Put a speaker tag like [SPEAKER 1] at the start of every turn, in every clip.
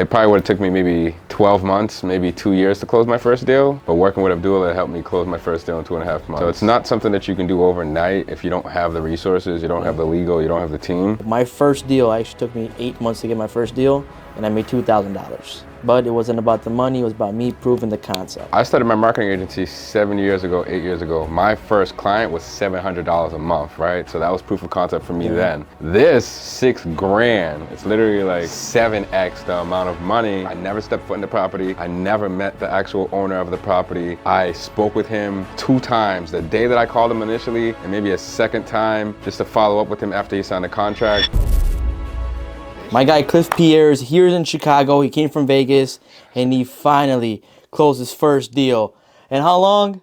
[SPEAKER 1] It probably would have took me maybe 12 months, maybe 2 years to close my first deal. But working with Abdul, it helped me close my first deal in 2.5 months. So it's not something that you can do overnight if you don't have the resources, you don't have the legal, you don't have the team.
[SPEAKER 2] My first deal actually took me 8 months to get my first deal, and I made $2,000. But it wasn't about the money, it was about me proving the concept.
[SPEAKER 1] I started my marketing agency 7 years ago, 8 years ago. My first client was $700 a month, right? So that was proof of concept for me then. This $6,000, it's literally like 7x the amount of money. I never stepped foot in the property. I never met the actual owner of the property. I spoke with him 2 times. The day that I called him initially, and maybe a second time just to follow up with him after he signed the contract.
[SPEAKER 2] My guy Pierre is here in Chicago. He came from Vegas, and he finally closed his first deal. And how long?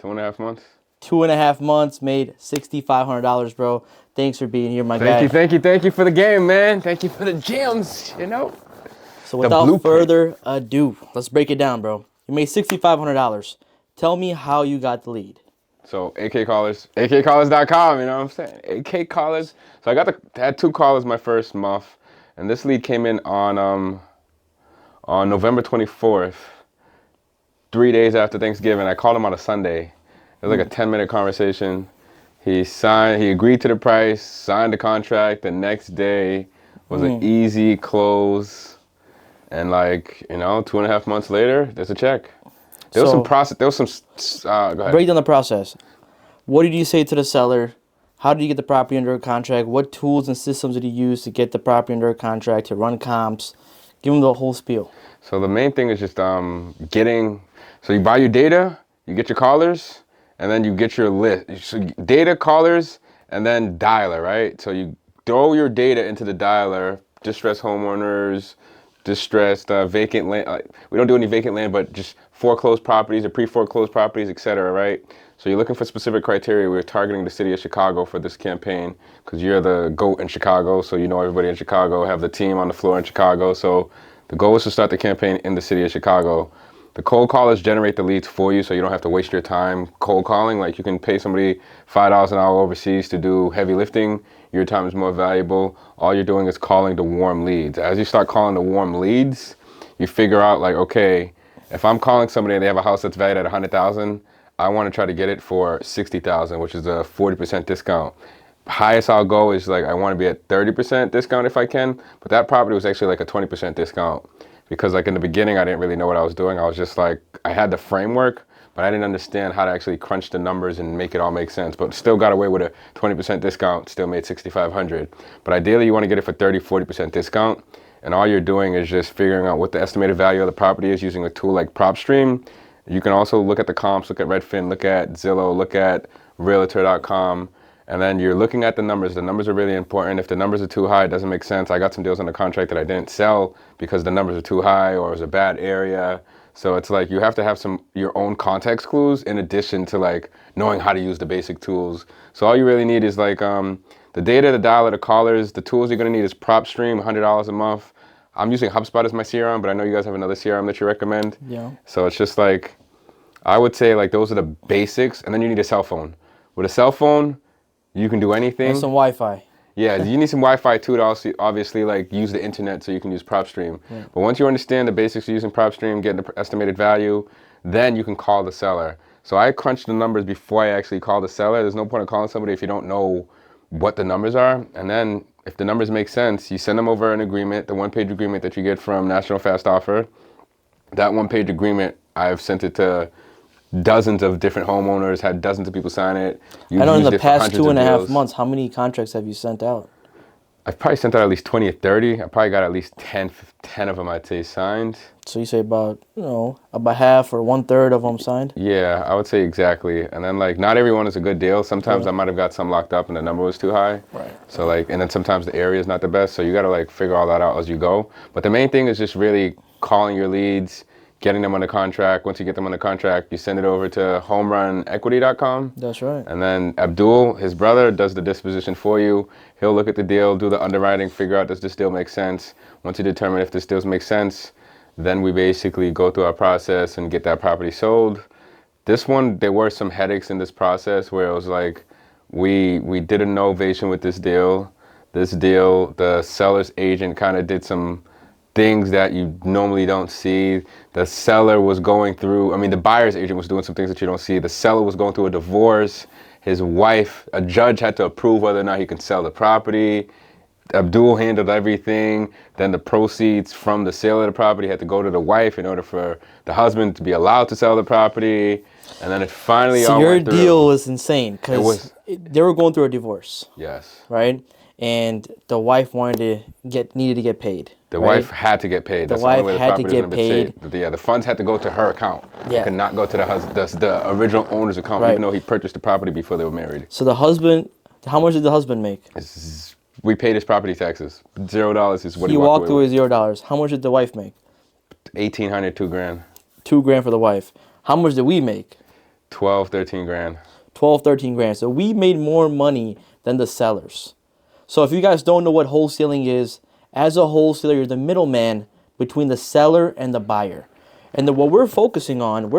[SPEAKER 1] 2.5 months.
[SPEAKER 2] 2.5 months, made $6,500, bro. Thanks for being here, my guy.
[SPEAKER 1] Thank you for the game, man. Thank you for the gems, you know?
[SPEAKER 2] So without further ado, let's break it down, bro. You made $6,500. Tell me how you got the lead.
[SPEAKER 1] So AK callers, akcallers.com, you know what I'm saying? AK callers. So I had 2 callers my first month. And this lead came in on November 24th, 3 days after Thanksgiving. I called him on a Sunday. It was like a 10-minute conversation. He agreed to the price, signed the contract. The next day was an easy close. And like, you know, 2.5 months later, there's a check. There was some process, go ahead.
[SPEAKER 2] Break down the process. What did you say to the seller? How did you get the property under a contract? What tools and systems did you use to get the property under a contract, to run comps? Give them the whole spiel.
[SPEAKER 1] So the main thing is just so you buy your data, you get your callers, and then you get your list. So data, callers, and then dialer, right? So you throw your data into the dialer, distressed homeowners, distressed vacant land. We don't do any vacant land, but just foreclosed properties or pre-foreclosed properties, etc., right? So you're looking for specific criteria. We're targeting the city of Chicago for this campaign because you're the GOAT in Chicago, so you know everybody in Chicago, have the team on the floor in Chicago. So the goal is to start the campaign in the city of Chicago. The cold callers generate the leads for you, so you don't have to waste your time cold calling. Like you can pay somebody $5 an hour overseas to do heavy lifting. Your time is more valuable. All you're doing is calling the warm leads. As you start calling the warm leads, you figure out like, okay, if I'm calling somebody and they have a house that's valued at $100,000, I want to try to get it for $60,000, which is a 40% discount. Highest I'll go is like I want to be at 30% discount if I can, but that property was actually like a 20% discount because like in the beginning I didn't really know what I was doing. I was just like, I had the framework, but I didn't understand how to actually crunch the numbers and make it all make sense, but still got away with a 20% discount, still made $6,500. But ideally you want to get it for 30-40% discount, and all you're doing is just figuring out what the estimated value of the property is using a tool like PropStream. You can also look at the comps, look at Redfin, look at Zillow, look at Realtor.com, and then you're looking at the numbers. The numbers are really important. If the numbers are too high, it doesn't make sense. I got some deals under contract that I didn't sell because the numbers are too high or it was a bad area. So it's like you have to have your own context clues in addition to like knowing how to use the basic tools. So all you really need is like the data, the dialer, the callers. The tools you're gonna need is PropStream, $100 a month. I'm using HubSpot as my CRM, but I know you guys have another CRM that you recommend.
[SPEAKER 2] Yeah.
[SPEAKER 1] So it's just like, I would say like those are the basics, and then you need a cell phone. With a cell phone, you can do anything.
[SPEAKER 2] And some Wi-Fi.
[SPEAKER 1] Yeah, you need some Wi-Fi too to also obviously like use the internet so you can use PropStream. Yeah. But once you understand the basics of using PropStream, getting the estimated value, then you can call the seller. So I crunched the numbers before I actually call the seller. There's no point in calling somebody if you don't know what the numbers are. And then if the numbers make sense, you send them over an agreement, the one-page agreement that you get from National Fast Offer. That one-page agreement, I've sent it to dozens of different homeowners, had dozens of people sign it.
[SPEAKER 2] I know in the past 2.5 months, how many contracts have you sent out?
[SPEAKER 1] I've probably sent out at least 20 or 30. I probably got at least 10 of them, I'd say, signed.
[SPEAKER 2] So you say about, about half or 1/3 of them signed?
[SPEAKER 1] Yeah, I would say exactly. And then like, not everyone is a good deal. Sometimes I might have got some locked up and the number was too high.
[SPEAKER 2] Right.
[SPEAKER 1] So like, and then sometimes the area is not the best. So you got to like figure all that out as you go. But the main thing is just really calling your leads, getting them under contract. Once you get them under contract, you send it over to homerun.equity.com.
[SPEAKER 2] That's right.
[SPEAKER 1] And then Abdul, his brother, does the disposition for you. He'll look at the deal, do the underwriting, figure out does this deal make sense. Once you determine if this deal makes sense, then we basically go through our process and get that property sold. This one, there were some headaches in this process where it was like, we did a novation with this deal. This deal, the seller's agent kind of did some things that you normally don't see. The seller was going through, I mean, the buyer's agent was doing some things that you don't see. The seller was going through a divorce. His wife, a judge had to approve whether or not he could sell the property. Abdul handled everything. Then the proceeds from the sale of the property had to go to the wife in order for the husband to be allowed to sell the property. And then it finally all
[SPEAKER 2] your
[SPEAKER 1] went through.
[SPEAKER 2] deal was insane because they were going through a divorce,
[SPEAKER 1] Yes.
[SPEAKER 2] right? And the wife needed to get paid.
[SPEAKER 1] The
[SPEAKER 2] right?
[SPEAKER 1] wife had to get paid.
[SPEAKER 2] The
[SPEAKER 1] That's
[SPEAKER 2] wife
[SPEAKER 1] the only way
[SPEAKER 2] had to
[SPEAKER 1] the
[SPEAKER 2] get
[SPEAKER 1] property was
[SPEAKER 2] paid.
[SPEAKER 1] going to be saved. Yeah, the funds had to go to her account.
[SPEAKER 2] Yeah.
[SPEAKER 1] It could not go to the original owner's account,
[SPEAKER 2] Right.
[SPEAKER 1] even though he purchased the property before they were married.
[SPEAKER 2] So the husband, how much did the husband make?
[SPEAKER 1] We paid his property taxes. $0 is what
[SPEAKER 2] He
[SPEAKER 1] he
[SPEAKER 2] walked away
[SPEAKER 1] with.
[SPEAKER 2] with $0. How much did the wife make?
[SPEAKER 1] $1,800, $2,000.
[SPEAKER 2] $2,000 for the wife. How much did we make?
[SPEAKER 1] 12, 13 grand.
[SPEAKER 2] 12, 13 grand. So we made more money than the sellers. So if you guys don't know what wholesaling is, as a wholesaler, you're the middleman between the seller and the buyer. And what we're focusing on,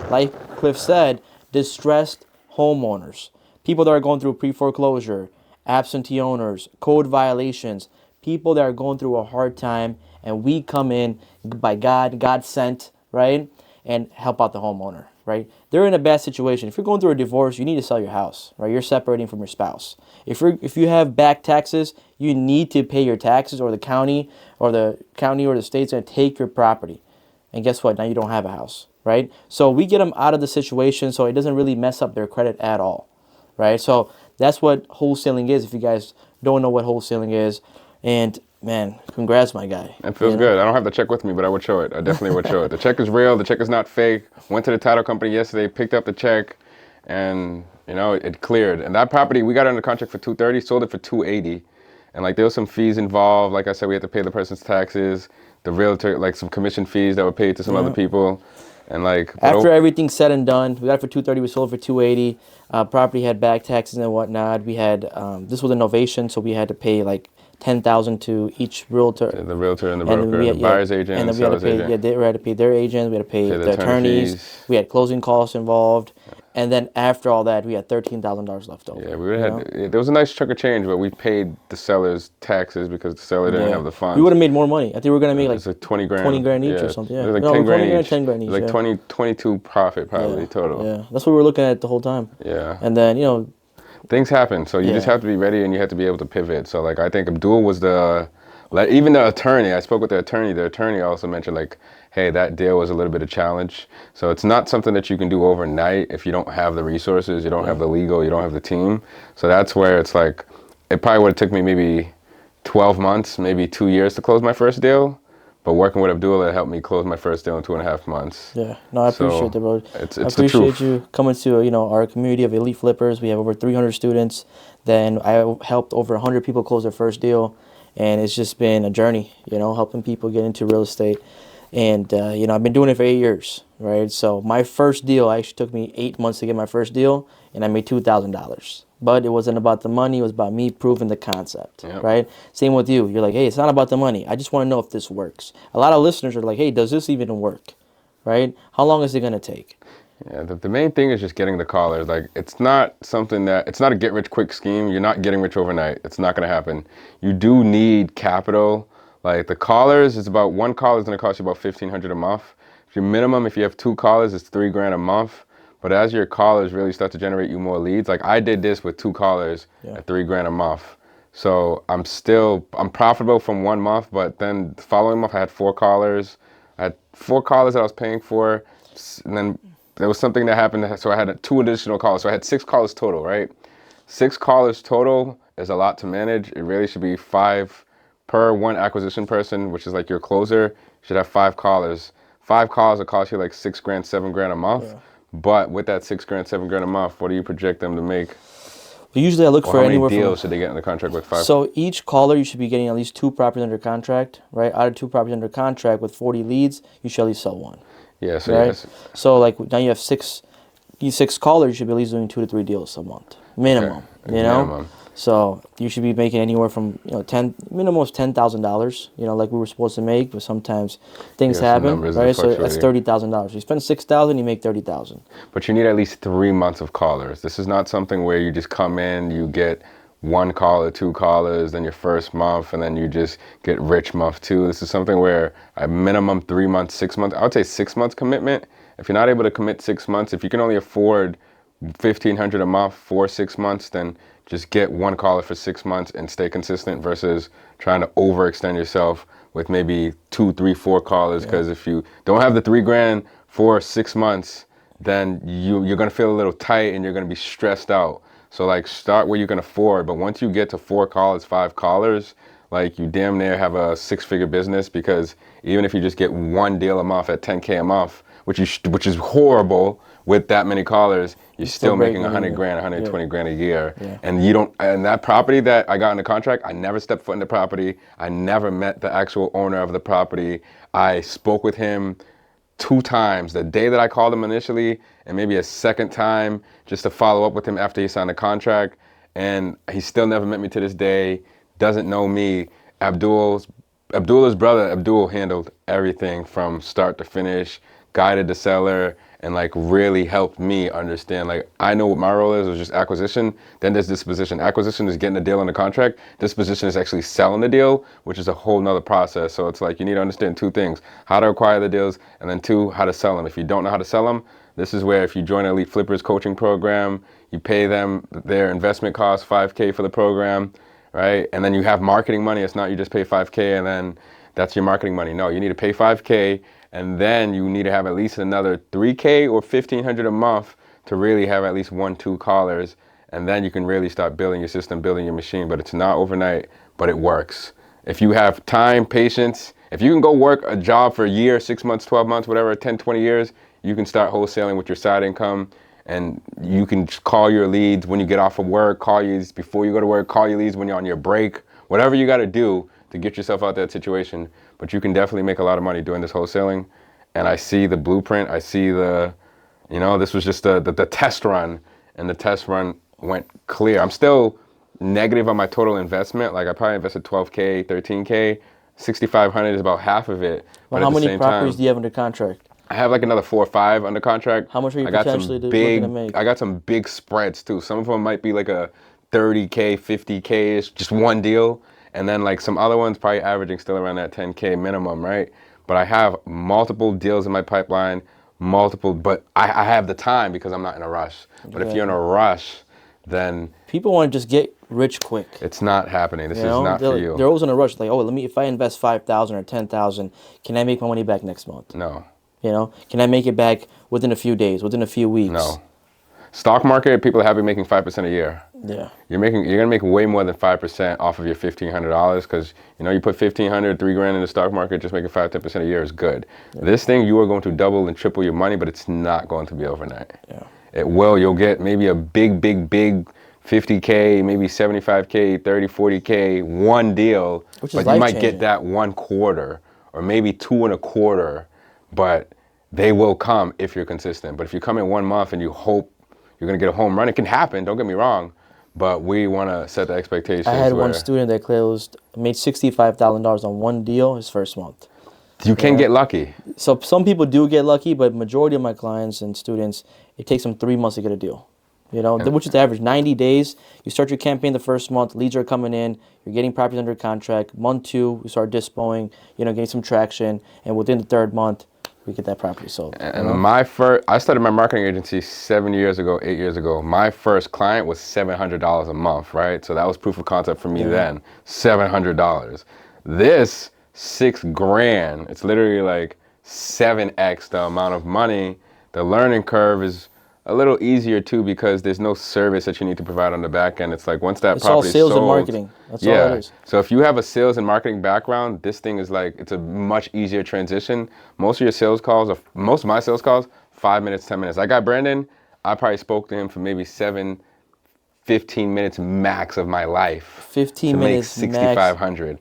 [SPEAKER 2] like Cliff said, distressed homeowners. People that are going through pre-foreclosure, absentee owners, code violations, people that are going through a hard time, and we come in by God sent, right, and help out the homeowner, right? They're in a bad situation. If you're going through a divorce, you need to sell your house, right? You're separating from your spouse. If you have back taxes, you need to pay your taxes, or the county or the state's going to take your property. And guess what? Now you don't have a house, right? So we get them out of the situation so it doesn't really mess up their credit at all, right? So that's what wholesaling is, if you guys don't know what wholesaling is. And man, congrats, my guy.
[SPEAKER 1] It feels good. I don't have the check with me, but I would show it. I definitely would show it. The check is real. The check is not fake. Went to the title company yesterday, picked up the check, and it cleared. And that property, we got it under contract for $230, sold it for $280. And like there was some fees involved. Like I said, we had to pay the person's taxes, the realtor, like some commission fees that were paid to some other people. And like
[SPEAKER 2] after everything's said and done, we got it for $230. We sold it for $280. Property had back taxes and whatnot. We had this was a novation, so we had to pay like $10,000 to each realtor.
[SPEAKER 1] The realtor and the broker, the buyer's agent, and the seller's agent.
[SPEAKER 2] Yeah, we had to pay their agent. We had to pay the attorneys. We had closing costs involved. And then after all that, we had $13,000 left over.
[SPEAKER 1] Yeah, there was a nice chunk of change, but we paid the seller's taxes because the seller didn't have the funds.
[SPEAKER 2] We would have made more money. I think we were gonna make
[SPEAKER 1] like 20 grand.
[SPEAKER 2] 20 grand each or something. Yeah,
[SPEAKER 1] it was like 10 grand each.
[SPEAKER 2] 10 grand each.
[SPEAKER 1] It was like 22 profit probably total.
[SPEAKER 2] Yeah, that's what we were looking at the whole time.
[SPEAKER 1] Yeah.
[SPEAKER 2] And then
[SPEAKER 1] things happen, so you just have to be ready and you have to be able to pivot. So like I think Abdul was even the attorney. I spoke with the attorney. The attorney also mentioned like, hey, that deal was a little bit of challenge. So it's not something that you can do overnight if you don't have the resources, you don't have the legal, you don't have the team. So that's where it's like, it probably would have took me maybe 12 months, maybe 2 years to close my first deal. But working with Abdul, it helped me close my first deal in 2.5 months.
[SPEAKER 2] Yeah, no, I appreciate that, bro.
[SPEAKER 1] It's
[SPEAKER 2] I appreciate
[SPEAKER 1] the truth.
[SPEAKER 2] you coming to our community of elite flippers. We have over 300 students. Then I helped over 100 people close their first deal, and it's just been a journey, helping people get into real estate. And I've been doing it for 8 years, right? So my first deal actually took me 8 months to get my first deal, and I made $2,000. But it wasn't about the money. It was about me proving the concept, right? Same with you. You're like, hey, it's not about the money. I just want to know if this works. A lot of listeners are like, hey, does this even work, right? How long is it going to take?
[SPEAKER 1] Yeah, the main thing is just getting the callers. Like, it's not a get-rich-quick scheme. You're not getting rich overnight. It's not going to happen. You do need capital. Like, the callers, one caller is going to cost you about $1,500 a month. Your minimum, if you have 2 callers, is $3,000 a month. But as your callers really start to generate you more leads, like I did this with 2 callers at $3,000 a month. So I'm profitable from 1 month, but then the following month I had 4 callers. I had 4 callers that I was paying for, and then there was something that happened, so I had 2 additional callers. So I had 6 callers total, right? 6 callers total is a lot to manage. It really should be 5 per 1 acquisition person, which is like your closer. You should have 5 callers. 5 calls will cost you like $6,000, $7,000 a month. Yeah. But with that $6,000, $7,000 a month, what do you project them to make?
[SPEAKER 2] Well, usually I look for anywhere
[SPEAKER 1] from... How many deals should they get in the contract with 5?
[SPEAKER 2] So each caller, you should be getting at least 2 properties under contract, right? Out of 2 properties under contract with 40 leads, you should at least sell 1.
[SPEAKER 1] Yeah, so
[SPEAKER 2] right?
[SPEAKER 1] yes.
[SPEAKER 2] So like now you have 6 callers, you should be at least doing 2 to 3 deals a month. Minimum,
[SPEAKER 1] Minimum.
[SPEAKER 2] So you should be making anywhere from minimum is $10,000, like we were supposed to make, but sometimes things happen, right? So that's $30,000. You spend $6,000, you make $30,000.
[SPEAKER 1] But you need at least 3 months of callers. This is not something where you just come in, you get one caller, two callers, then your first month, and then you just get rich month two. This is something where a minimum 3 months, 6 months, I would say 6 months commitment. If you're not able to commit 6 months, if you can only afford 1,500 a month for 6 months, then just get one caller for 6 months and stay consistent versus trying to overextend yourself with maybe 2, 3, 4 callers. Because if you don't have the 3 grand for 6 months, then you're gonna feel a little tight and you're gonna be stressed out. So like start where you can afford, but once you get to 4 callers, 5 callers, like you damn near have a 6-figure business, because even if you just get one deal a month at 10K a month, which is horrible with that many callers, you're still making 100 grand, 120 grand a year.
[SPEAKER 2] Yeah.
[SPEAKER 1] And you don't, and that property that I got in the contract, I never stepped foot in the property. I never met the actual owner of the property. I spoke with him 2 times, the day that I called him initially, and maybe a second time just to follow up with him after he signed the contract. And he still never met me to this day, doesn't know me. Abdullah's brother, Abdul, handled everything from start to finish, guided the seller, and like really helped me understand, like I know what my role is, just acquisition. Then there's disposition. Acquisition is getting the deal on the contract. Disposition is actually selling the deal, which is a whole nother process. So it's like you need to understand 2 things: how to acquire the deals, and then 2, how to sell them. If you don't know how to sell them, this is where if you join Elite Flippers coaching program, you pay them their investment cost, $5K for the program, right? And then you have marketing money. It's not you just pay $5K and then that's your marketing money. No, you need to pay $5K, and then you need to have at least another $3K or $1,500 a month to really have at least 1, 2 callers, and then you can really start building your system, building your machine. But it's not overnight, but it works. If you have time, patience, if you can go work a job for a year, 6 months, 12 months, whatever, 10, 20 years, you can start wholesaling with your side income, and you can call your leads when you get off of work, call you before you go to work, call your leads when you're on your break, whatever you got to do to get yourself out that situation. But you can definitely make a lot of money doing this wholesaling. And I see the blueprint. I see this was just the test run, and the test run went clear. I'm still negative on my total investment. Like I probably invested 12K, 13K, 6,500 is about half of it.
[SPEAKER 2] Well,
[SPEAKER 1] but
[SPEAKER 2] how
[SPEAKER 1] at the
[SPEAKER 2] many
[SPEAKER 1] same
[SPEAKER 2] properties
[SPEAKER 1] time,
[SPEAKER 2] do you have under contract?
[SPEAKER 1] I have like another 4 or 5 under contract.
[SPEAKER 2] How much are you
[SPEAKER 1] I got
[SPEAKER 2] potentially
[SPEAKER 1] some
[SPEAKER 2] looking to make?
[SPEAKER 1] I got some big spreads too. Some of them might be like a 30K, 50K ish, just one deal. And then like some other ones probably averaging still around that 10K minimum, right? But I have multiple deals in my pipeline, but I have the time because I'm not in a rush. But if you're in a rush, then
[SPEAKER 2] People want to just get rich quick.
[SPEAKER 1] it's not happening. This is not
[SPEAKER 2] they're,
[SPEAKER 1] for you.
[SPEAKER 2] They're always in a rush. Like, if I invest 5,000 or 10,000, can I make my money back next month?
[SPEAKER 1] No,
[SPEAKER 2] Can I make it back within a few days, within a few weeks?
[SPEAKER 1] no. Stock market, people are happy making 5% a year.
[SPEAKER 2] Yeah.
[SPEAKER 1] You're gonna make way more than 5% off of your $1,500, because you put 1,500, 3 grand in the stock market, just making 5, 10% a year is good. Yeah. This thing, you are going to double and triple your money, but it's not going to be overnight.
[SPEAKER 2] Yeah.
[SPEAKER 1] It will. You'll get maybe a big 50K, maybe 75K, 30, 40K, one deal,
[SPEAKER 2] Which is
[SPEAKER 1] but you might
[SPEAKER 2] life-changing.
[SPEAKER 1] get that 1/4 or maybe 2 1/4, but they will come if you're consistent. But if you come in 1 month and you hope you're going to get a home run, it can happen, don't get me wrong, but we want to set the expectations.
[SPEAKER 2] I had one student that made $65,000 on one deal his first month.
[SPEAKER 1] You can get lucky.
[SPEAKER 2] So some people do get lucky, but majority of my clients and students, it takes them 3 months to get a deal. Which is the average. 90 days, you start your campaign the first month, leads are coming in, you're getting properties under contract. Month 2, we start dispoing, getting some traction, and within the 3rd month, we get that property sold.
[SPEAKER 1] And I started my marketing agency 8 years ago. My first client was $700 a month, right? So that was proof of concept for me then, $700. This, 6 grand, it's literally like 7x the amount of money. The learning curve is a little easier too, because there's no service that you need to provide on the back end. It's like once that property is sold.
[SPEAKER 2] It's all sales and marketing. That's all it is.
[SPEAKER 1] So if you have a sales and marketing background, this thing is like, it's a much easier transition. Most of my sales calls, 5 minutes, 10 minutes. I got Brandon, I probably spoke to him for maybe 15 minutes max of my life.
[SPEAKER 2] 15 minutes
[SPEAKER 1] to make 6,500.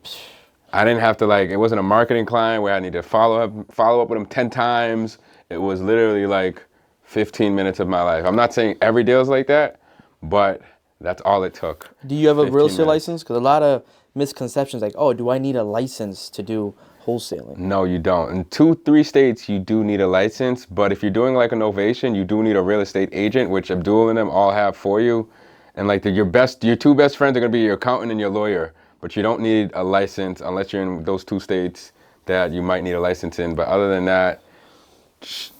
[SPEAKER 1] I didn't have to it wasn't a marketing client where I need to follow up with him 10 times. It was literally like 15 minutes of my life. I'm not saying every deal is like that, but that's all it took.
[SPEAKER 2] Do you have a real estate
[SPEAKER 1] 15 minutes.
[SPEAKER 2] license? Because a lot of misconceptions like, do I need a license to do wholesaling?
[SPEAKER 1] No, you don't. In 2, 3 states, you do need a license, but if you're doing like a novation, you do need a real estate agent, which Abdul and them all have for you. And like your two best friends are gonna be your accountant and your lawyer, but you don't need a license unless you're in those two states that you might need a license in. But other than that,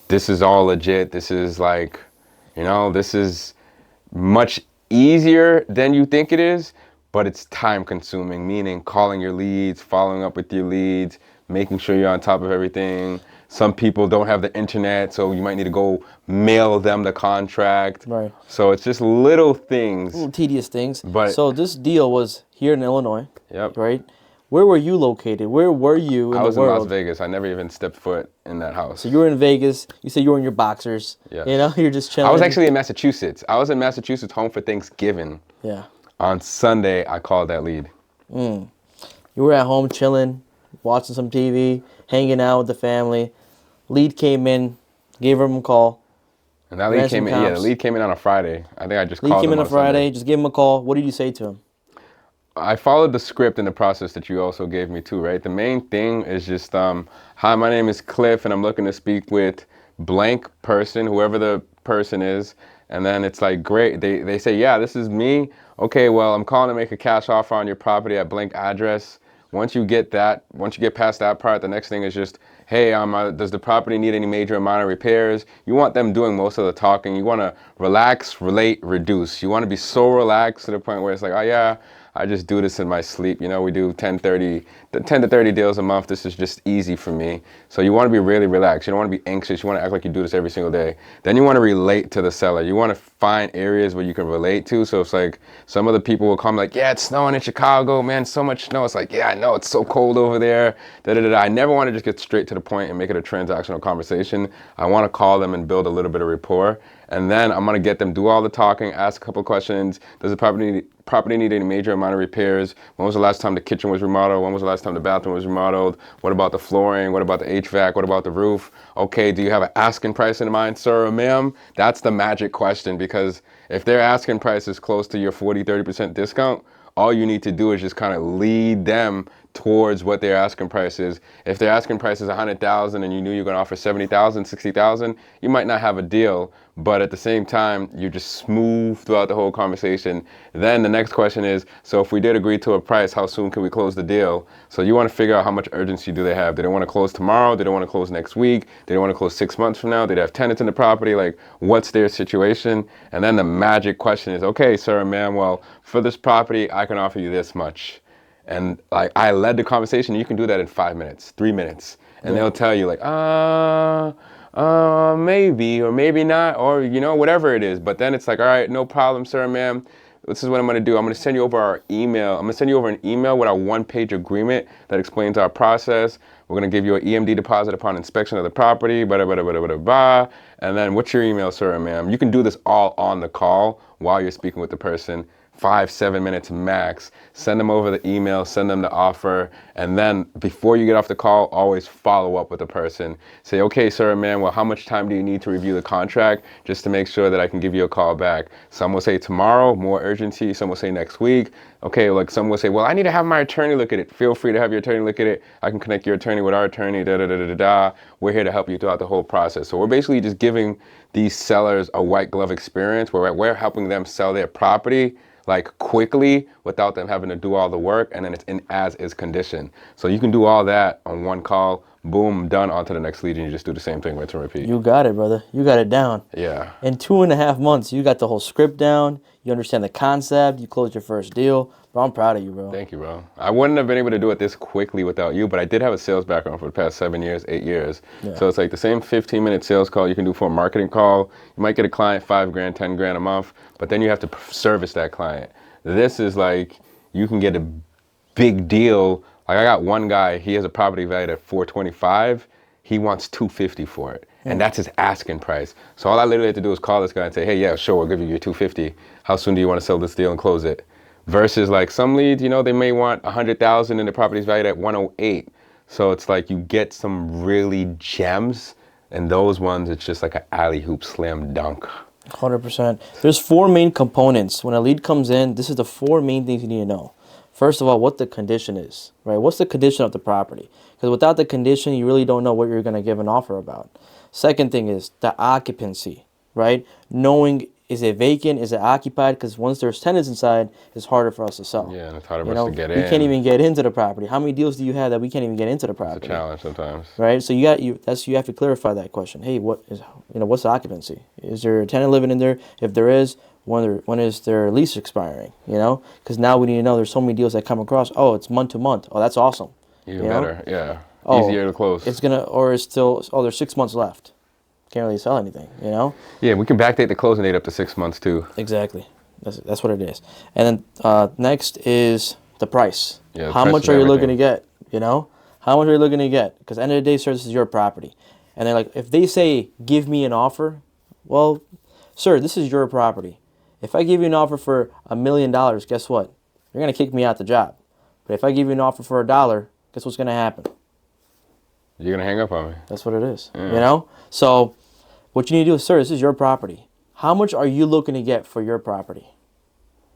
[SPEAKER 1] this is all legit. This is like, this is much easier than you think it is, but it's time consuming, meaning calling your leads, following up with your leads, making sure you're on top of everything. Some people don't have the internet, so you might need to go mail them the contract.
[SPEAKER 2] Right.
[SPEAKER 1] So it's just little things.
[SPEAKER 2] Little tedious things.
[SPEAKER 1] But
[SPEAKER 2] so this deal was here in Illinois.
[SPEAKER 1] Yep.
[SPEAKER 2] Right. Where were you located? Where were you in
[SPEAKER 1] I was
[SPEAKER 2] the
[SPEAKER 1] in
[SPEAKER 2] world?
[SPEAKER 1] Las Vegas. I never even stepped foot in that house.
[SPEAKER 2] So you were in Vegas. You said you were in your boxers.
[SPEAKER 1] Yes.
[SPEAKER 2] You're just chilling.
[SPEAKER 1] I was actually in Massachusetts. I was in Massachusetts home for Thanksgiving.
[SPEAKER 2] Yeah.
[SPEAKER 1] On Sunday, I called that lead.
[SPEAKER 2] You were at home chilling, watching some TV, hanging out with the family. Lead came in, gave him a call.
[SPEAKER 1] And that lead came in. Yeah, the lead came in on a Friday. I think I just called him.
[SPEAKER 2] Lead came in
[SPEAKER 1] on
[SPEAKER 2] on a Friday.
[SPEAKER 1] Sunday.
[SPEAKER 2] Just gave him a call. What did you say to him?
[SPEAKER 1] I followed the script and the process that you also gave me too, right? The main thing is just, hi, my name is Cliff, and I'm looking to speak with blank person, whoever the person is. And then it's like, great. They say, yeah, this is me. Okay, well, I'm calling to make a cash offer on your property at blank address. Once you get past that part, the next thing is just, hey, does the property need any major amount of repairs? You want them doing most of the talking. You want to relax, relate, reduce. You want to be so relaxed to the point where it's like, oh yeah, I just do this in my sleep. We do 10 to 30 deals a month. This is just easy for me. So you want to be really relaxed. You don't want to be anxious. You want to act like you do this every single day. Then you want to relate to the seller. You want to find areas where you can relate to. So it's like some of the people will come like, yeah, it's snowing in Chicago, man, so much snow. It's like, yeah, I know, it's so cold over there. I never want to just get straight to the point and make it a transactional conversation. I want to call them and build a little bit of rapport. And then I'm going to get them do all the talking, ask a couple questions. Does the property need any major amount of repairs? When was the last time the kitchen was remodeled? When was the last time the bathroom was remodeled? What about the flooring? What about the HVAC? What about the roof? Okay, do you have an asking price in mind, sir or ma'am? That's the magic question, because if their asking price is close to your 40-30% discount, all you need to do is just kind of lead them towards what their asking price is. If their asking price is $100,000 and you knew you were going to offer $70,000, $60,000, you might not have a deal, but at the same time, you're just smooth throughout the whole conversation. Then the next question is, so if we did agree to a price, how soon can we close the deal? So you want to figure out how much urgency do they have. Do they want to close tomorrow? Do they want to close next week? Do they want to close 6 months from now? Do they have tenants in the property? Like, what's their situation? And then the magic question is, okay, sir or ma'am, well, for this property, I can offer you this much. And like, I led the conversation. You can do that in 5 minutes, 3 minutes. And they'll tell you like, maybe, or maybe not, or, whatever it is. But then it's like, all right, no problem, sir, ma'am. This is what I'm going to do. I'm going to send you over our email. I'm going to send you over an email with our one-page agreement that explains our process. We're going to give you an EMD deposit upon inspection of the property, blah, blah, blah, blah, blah, blah. And then what's your email, sir, ma'am? You can do this all on the call while you're speaking with the person. 5-7 minutes max. Send them over the email, send them the offer, and then before you get off the call, always follow up with the person. Say, okay, sir, man, well, how much time do you need to review the contract just to make sure that I can give you a call back? Some will say tomorrow, more urgency. Some will say next week. Okay, like some will say, well, I need to have my attorney look at it. Feel free to have your attorney look at it. I can connect your attorney with our attorney, da da da da da. We're here to help you throughout the whole process. So we're basically just giving these sellers a white glove experience where we're helping them sell their property like quickly without them having to do all the work, and then it's in as is condition. So you can do all that on one call, boom, done, on to the next lead, and you just do the same thing, rinse and repeat.
[SPEAKER 2] You got it, brother. You got it down.
[SPEAKER 1] Yeah.
[SPEAKER 2] In 2.5 months, you got the whole script down. You understand the concept. You closed your first deal. Bro, I'm proud of you, bro.
[SPEAKER 1] Thank you, bro. I wouldn't have been able to do it this quickly without you, but I did have a sales background for the past 7 years, 8 years. Yeah. So it's like the same 15-minute sales call you can do for a marketing call. You might get a client $5,000, $10,000 a month, but then you have to service that client. This is like, you can get a big deal. Like I got one guy, he has a property valued at $425. He wants $250 for it. And that's his asking price. So all I literally have to do is call this guy and say, hey, yeah, sure, we'll give you your $250. How soon do you want to sell this deal and close it? Versus like some leads, they may want $100,000 and the property's valued at $108. So it's like you get some really gems, and those ones, it's just like an alley-hoop slam dunk.
[SPEAKER 2] 100%. There's 4 main components. When a lead comes in, this is the 4 main things you need to know. First of all, what the condition is, right? What's the condition of the property? Because without the condition, you really don't know what you're going to give an offer about. Second thing is the occupancy, right? Knowing Is it vacant? Is it occupied? Because once there's tenants inside, it's harder for us to sell.
[SPEAKER 1] Yeah, and it's harder for us to get
[SPEAKER 2] We
[SPEAKER 1] in.
[SPEAKER 2] can't even get into the property. How many deals do you have that we can't even get into the
[SPEAKER 1] It's a
[SPEAKER 2] property?
[SPEAKER 1] challenge sometimes.
[SPEAKER 2] Right. So you have to clarify that question. Hey, what's the occupancy? Is there a tenant living in there? If there is, when is their lease expiring? Because now we need to know. There's so many deals that come across. Oh, it's month to month. Oh, that's awesome.
[SPEAKER 1] Even better, yeah.
[SPEAKER 2] Oh,
[SPEAKER 1] Easier to close.
[SPEAKER 2] It's still. Oh, there's 6 months left. Can't really sell anything.
[SPEAKER 1] Yeah, we can backdate the closing date up to 6 months too.
[SPEAKER 2] Exactly. That's what it is. And then next is the price.
[SPEAKER 1] Yeah, the
[SPEAKER 2] How
[SPEAKER 1] price
[SPEAKER 2] much
[SPEAKER 1] is
[SPEAKER 2] are you
[SPEAKER 1] everything.
[SPEAKER 2] looking to get? How much are you looking to get? Because at the end of the day, sir, this is your property. And they're like, if they say, give me an offer, well, sir, this is your property. If I give you an offer for $1 million, guess what? You're going to kick me out the job. But if I give you an offer for $1, guess what's going to happen?
[SPEAKER 1] You're gonna hang up on me.
[SPEAKER 2] That's what it is. So what you need to do is, sir, this is your property. How much are you looking to get for your property?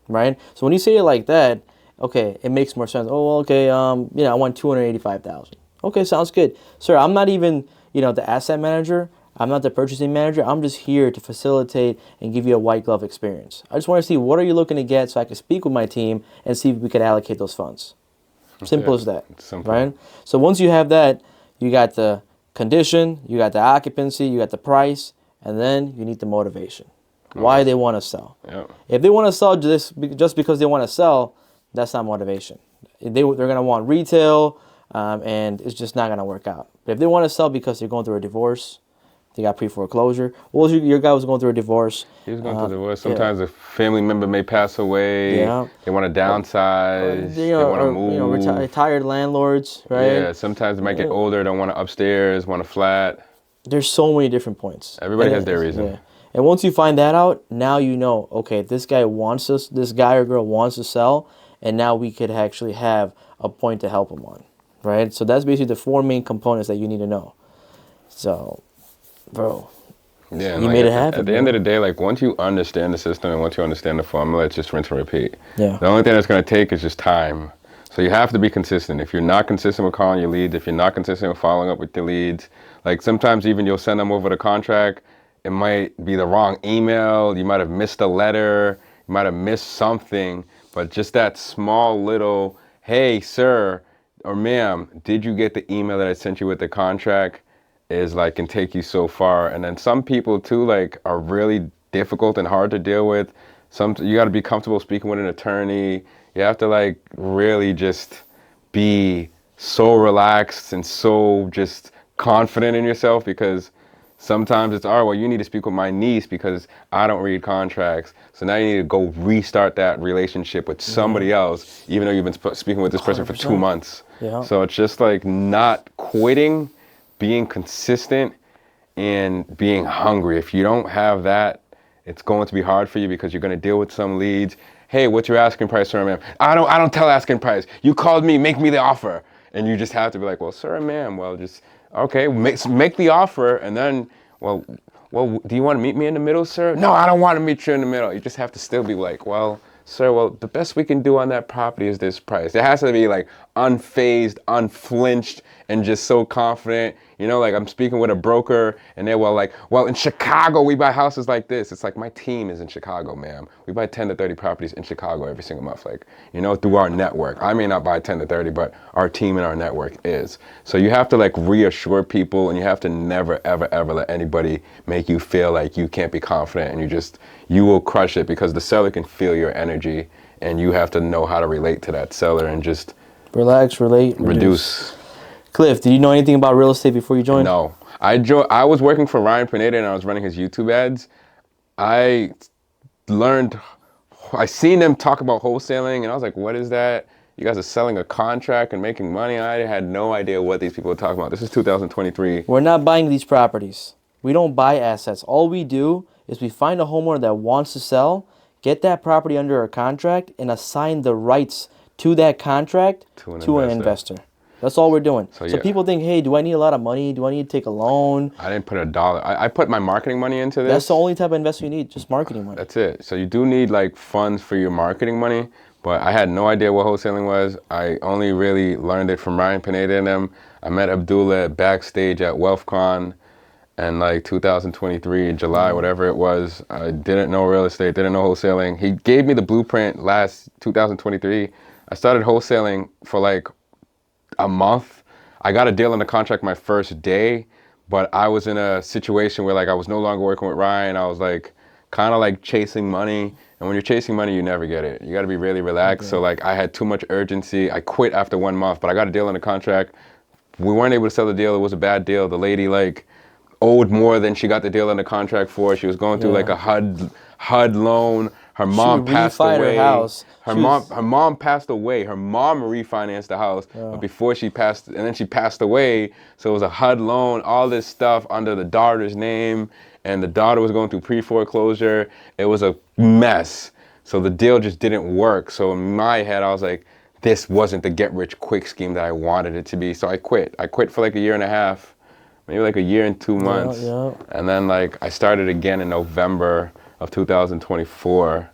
[SPEAKER 2] Right? So when you say it like that, okay, it makes more sense. Oh, well, okay, I want $285,000. Okay, sounds good. Sir, I'm not even, the asset manager. I'm not the purchasing manager. I'm just here to facilitate and give you a white glove experience. I just want to see what are you looking to get so I can speak with my team and see if we could allocate those funds. Simple as that.
[SPEAKER 1] Simple.
[SPEAKER 2] Right? So once you have that, you got the condition, you got the occupancy, you got the price, and then you need the motivation. Why they want to sell.
[SPEAKER 1] Yep.
[SPEAKER 2] If they want to sell just because they want to sell, that's not motivation. They're going to want retail, and it's just not going to work out. But if they want to sell because they're going through a divorce, they got pre-foreclosure. Well, your guy was going through a divorce.
[SPEAKER 1] He was going through a divorce. Sometimes a family member may pass away.
[SPEAKER 2] Yeah.
[SPEAKER 1] They want to downsize. They want to move.
[SPEAKER 2] Retired landlords, right?
[SPEAKER 1] Yeah, sometimes they might get older, don't want to upstairs, want a flat.
[SPEAKER 2] There's so many different points.
[SPEAKER 1] Everybody has their reason.
[SPEAKER 2] Yeah. And once you find that out, now you know, okay, this guy or girl wants to sell, and now we could actually have a point to help them on, right? So that's basically the 4 main components that you need to know. So, bro,
[SPEAKER 1] Yeah,
[SPEAKER 2] you made it happen.
[SPEAKER 1] At the end of the day, once you understand the system and once you understand the formula, it's just rinse and repeat.
[SPEAKER 2] Yeah.
[SPEAKER 1] The only thing that's going to take is just time. So you have to be consistent. If you're not consistent with calling your leads, if you're not consistent with following up with your leads, sometimes even you'll send them over the contract, it might be the wrong email, you might have missed a letter, you might have missed something, but just that small little, hey, sir or ma'am, did you get the email that I sent you with the contract? Can take you so far. And then some people too, are really difficult and hard to deal with. You got to be comfortable speaking with an attorney. You have to really just be so relaxed and so just confident in yourself, because sometimes it's, well, you need to speak with my niece because I don't read contracts. So now you need to go restart that relationship with somebody else, even though you've been speaking with this person for 2 months.
[SPEAKER 2] Yeah.
[SPEAKER 1] So it's just not quitting, being consistent, and being hungry. If you don't have that, it's going to be hard for you, because you're going to deal with some leads. Hey, what's your asking price, sir, ma'am? I don't tell asking price. You called me, make me the offer. And you just have to be like, well, sir, ma'am, well, just, okay, make the offer. And then, well, do you want to meet me in the middle, sir? No, I don't want to meet you in the middle. You just have to still be like, well, sir, the best we can do on that property is this price. It has to be unfazed, unflinched, and just so confident. I'm speaking with a broker, and they're well, in Chicago, we buy houses like this. It's my team is in Chicago, ma'am. We buy 10 to 30 properties in Chicago every single month, through our network. I may not buy 10 to 30, but our team and our network is. So you have to reassure people, and you have to never, ever, ever let anybody make you feel like you can't be confident, and you will crush it, because the seller can feel your energy, and you have to know how to relate to that seller and just
[SPEAKER 2] relax, relate,
[SPEAKER 1] reduce.
[SPEAKER 2] Cliff, did you know anything about real estate before you joined?
[SPEAKER 1] No. I was working for Ryan Pineda, and I was running his YouTube ads. I seen them talk about wholesaling, and I was like, what is that? You guys are selling a contract and making money? I had no idea what these people were talking about. This is 2023.
[SPEAKER 2] We're not buying these properties. We don't buy assets. All we do is we find a homeowner that wants to sell, get that property under a contract, and assign the rights to that contract to an investor. That's all we're doing. So people think, hey, do I need a lot of money? Do I need to take a loan?
[SPEAKER 1] I didn't put $1. I put my marketing money into this.
[SPEAKER 2] That's the only type of investor you need, just marketing money.
[SPEAKER 1] That's it. So you do need funds for your marketing money, but I had no idea what wholesaling was. I only really learned it from Ryan Pineda and them. I met Abdullah backstage at WealthCon, and like 2023 in July, whatever it was, I didn't know real estate, didn't know wholesaling. He gave me the blueprint last 2023. I started wholesaling for like a month. I got a deal on the contract my first day, but I was in a situation where like I was no longer working with Ryan. I was like kind of like chasing money. And when you're chasing money, you never get it. You got to be really relaxed. So like I had too much urgency. I quit after 1 month, but I got a deal on the contract. We weren't able to sell the deal. It was a bad deal. The lady like owed more than she got the deal on the contract for. She was going through like a HUD loan. Her mom passed away.
[SPEAKER 2] Her house.
[SPEAKER 1] Her mom passed away. Her mom refinanced the house, but before she passed, and then she passed away. So it was a HUD loan, all this stuff under the daughter's name, and the daughter was going through pre-foreclosure. It was a mess. So the deal just didn't work. So in my head, I was like, this wasn't the get-rich-quick scheme that I wanted it to be. So I quit. I quit for like a year and a half, maybe like a year and 2 months. And then like I started again in November of 2024,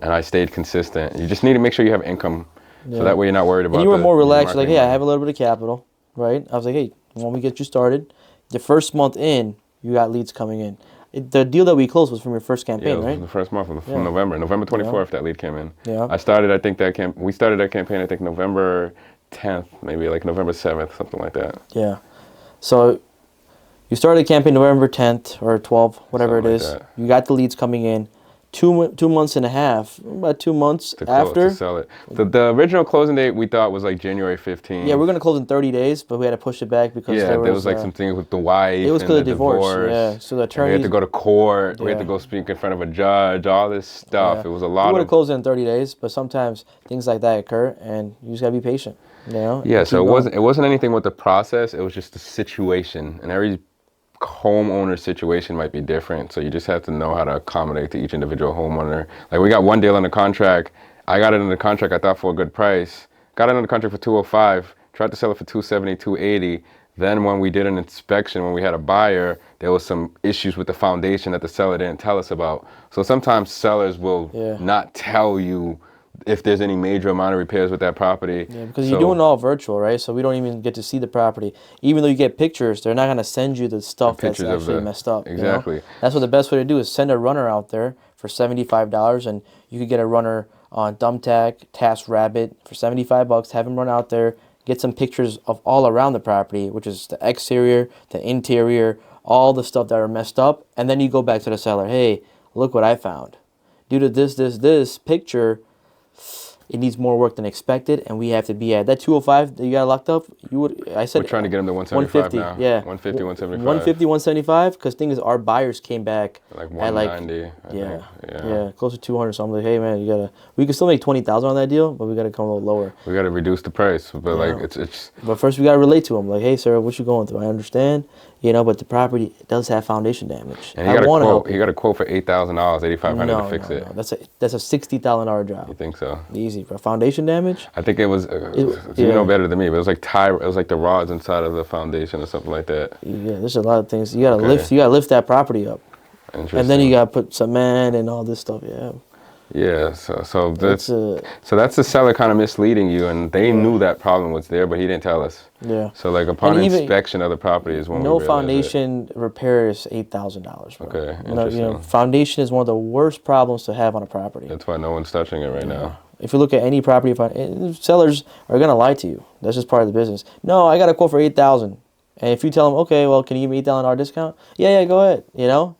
[SPEAKER 1] and I stayed consistent. You just need to make sure you have income, so that way you're not worried about.
[SPEAKER 2] And you were more relaxed, like, hey, I have a little bit of capital, right? I was like, hey, when we get you started, the first month in, you got leads coming in. The deal that we closed was from your first campaign, right?
[SPEAKER 1] The first month from November 24th, that lead came in.
[SPEAKER 2] Yeah.
[SPEAKER 1] I started, I think we started that campaign, I think November 10th, maybe like November 7th, something like that.
[SPEAKER 2] Yeah. So you started the campaign November 10th or 12th, whatever
[SPEAKER 1] Something
[SPEAKER 2] it is.
[SPEAKER 1] like that.
[SPEAKER 2] You got the leads coming in. 2 months and a half, about 2 months after.
[SPEAKER 1] To sell it. The original closing date we thought was like January 15th.
[SPEAKER 2] Yeah, we're going to close in 30 days, but we had to push it back because
[SPEAKER 1] there was like some things with the wife.
[SPEAKER 2] It was
[SPEAKER 1] because
[SPEAKER 2] of divorce. Yeah, so the attorney.
[SPEAKER 1] We had to go to court. We had to go speak in front of a judge. All this stuff. It was a lot.
[SPEAKER 2] We would have closed in 30 days, but sometimes things like that occur, and you just gotta be patient. You know.
[SPEAKER 1] Yeah. So it wasn't anything with the process. It was just the situation, and every homeowner situation might be different, so you just have to know how to accommodate to each individual homeowner. Like we got one deal on the contract. I got it in the contract I thought for a good price. Got it on the contract for 205. Tried to sell it for 270, 280. Then when we did an inspection, when we had a buyer, there was some issues with the foundation that the seller didn't tell us about. So sometimes sellers will not tell you if there's any major amount of repairs with that property.
[SPEAKER 2] Yeah, because you're doing it all virtual, right? So we don't even get to see the property. Even though you get pictures, they're not going to send you the stuff that's actually messed up.
[SPEAKER 1] Exactly.
[SPEAKER 2] You know? That's what the best way to do is send a runner out there for $75, and you could get a runner on Thumbtack, TaskRabbit for $75, have him run out there, get some pictures of all around the property, which is the exterior, the interior, all the stuff that are messed up, and then you go back to the seller, hey, look what I found. Due to this picture, it needs more work than expected, and we have to be at that 205 that you got locked up. We're
[SPEAKER 1] trying to get them to 175 now.
[SPEAKER 2] Yeah,
[SPEAKER 1] 150, 175.
[SPEAKER 2] 150, 175. Because thing is, our buyers came back
[SPEAKER 1] like 190.
[SPEAKER 2] Yeah, close to 200. So I'm like, hey man, we can still make 20,000 on that deal, but we gotta come a little lower.
[SPEAKER 1] We gotta reduce the price, but like it's.
[SPEAKER 2] But first we gotta relate to them. Like, hey sir, what you going through? I understand, but the property does have foundation damage.
[SPEAKER 1] And he got a quote for $8,000, $8,500 to fix it.
[SPEAKER 2] No. That's a $60,000 job.
[SPEAKER 1] You think so?
[SPEAKER 2] Easy for foundation damage.
[SPEAKER 1] I think it was. You know better than me, but it was like It was like the rods inside of the foundation or something like that.
[SPEAKER 2] Yeah, there's a lot of things you gotta lift. You gotta lift that property up, and then you gotta put cement and all this stuff. Yeah.
[SPEAKER 1] Yeah, so that's the seller kind of misleading you, and they knew that problem was there, but he didn't tell us.
[SPEAKER 2] Yeah.
[SPEAKER 1] So like upon inspection of the property is when
[SPEAKER 2] no foundation repair is $8,000.
[SPEAKER 1] Okay.
[SPEAKER 2] Foundation is one of the worst problems to have on a property.
[SPEAKER 1] That's why no one's touching it right now.
[SPEAKER 2] If you look at any property, sellers are gonna lie to you. That's just part of the business. No, I got a quote for $8,000. And if you tell him, okay, well, can you give me $8,000 discount? Yeah, go ahead.